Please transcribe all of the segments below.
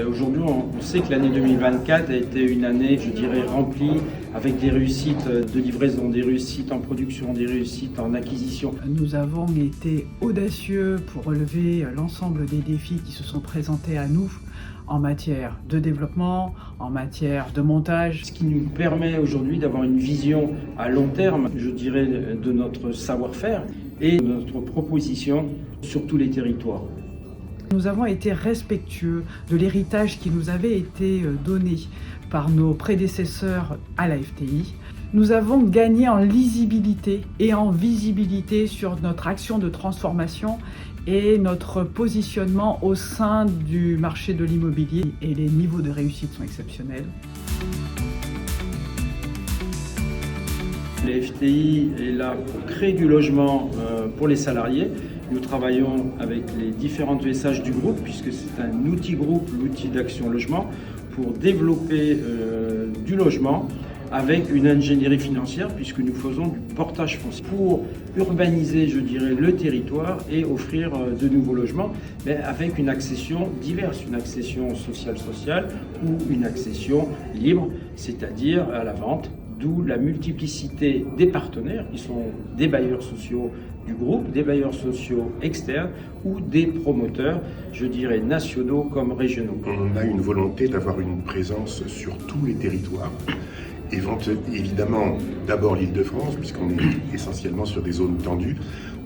Aujourd'hui, on sait que l'année 2024 a été une année, je dirais, remplie avec des réussites de livraison, des réussites en production, des réussites en acquisition. Nous avons été audacieux pour relever l'ensemble des défis qui se sont présentés à nous en matière de développement, en matière de montage. Ce qui nous permet aujourd'hui d'avoir une vision à long terme, je dirais, de notre savoir-faire et de notre proposition sur tous les territoires. Nous avons été respectueux de l'héritage qui nous avait été donné par nos prédécesseurs à la FTI. Nous avons gagné en lisibilité et en visibilité sur notre action de transformation et notre positionnement au sein du marché de l'immobilier, et les niveaux de réussite sont exceptionnels. La FTI est là pour créer du logement pour les salariés. Nous travaillons avec les différentes ESH du groupe, puisque c'est un outil groupe, l'outil d'Action Logement, pour développer du logement avec une ingénierie financière, puisque nous faisons du portage foncier pour urbaniser, je dirais, le territoire et offrir de nouveaux logements, mais avec une accession diverse, une accession sociale ou une accession libre, c'est-à-dire à la vente. D'où la multiplicité des partenaires qui sont des bailleurs sociaux du groupe, des bailleurs sociaux externes ou des promoteurs, je dirais, nationaux comme régionaux. On a une volonté d'avoir une présence sur tous les territoires. Évidemment, d'abord l'Île-de-France, puisqu'on est essentiellement sur des zones tendues.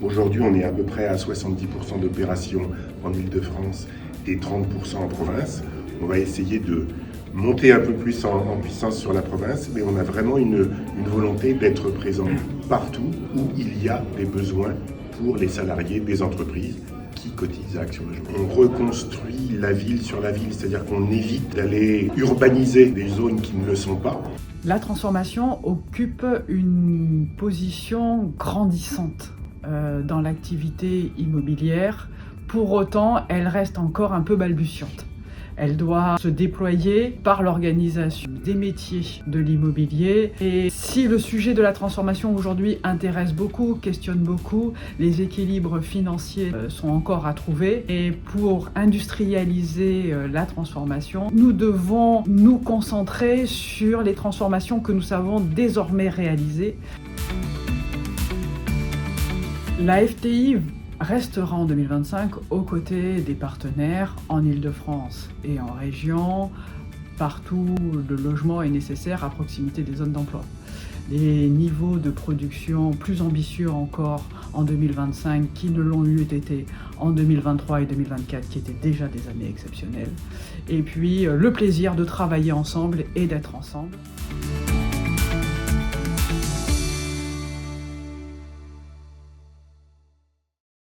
Aujourd'hui, on est à peu près à 70% d'opérations en Île-de-France et 30% en province. On va essayer de monter un peu plus en puissance sur la province, mais on a vraiment une volonté d'être présent partout où il y a des besoins pour les salariés des entreprises qui cotisent à Action Logement. On reconstruit la ville sur la ville, c'est-à-dire qu'on évite d'aller urbaniser des zones qui ne le sont pas. La transformation occupe une position grandissante dans l'activité immobilière. Pour autant, elle reste encore un peu balbutiante. Elle doit se déployer par l'organisation des métiers de l'immobilier. Et si le sujet de la transformation aujourd'hui intéresse beaucoup, questionne beaucoup, les équilibres financiers sont encore à trouver. Et pour industrialiser la transformation, nous devons nous concentrer sur les transformations que nous savons désormais réaliser. La FTI restera en 2025 aux côtés des partenaires en Île-de-France et en région, partout où le logement est nécessaire à proximité des zones d'emploi. Des niveaux de production plus ambitieux encore en 2025 qui ne l'ont eu été en 2023 et 2024 qui étaient déjà des années exceptionnelles. Et puis le plaisir de travailler ensemble et d'être ensemble.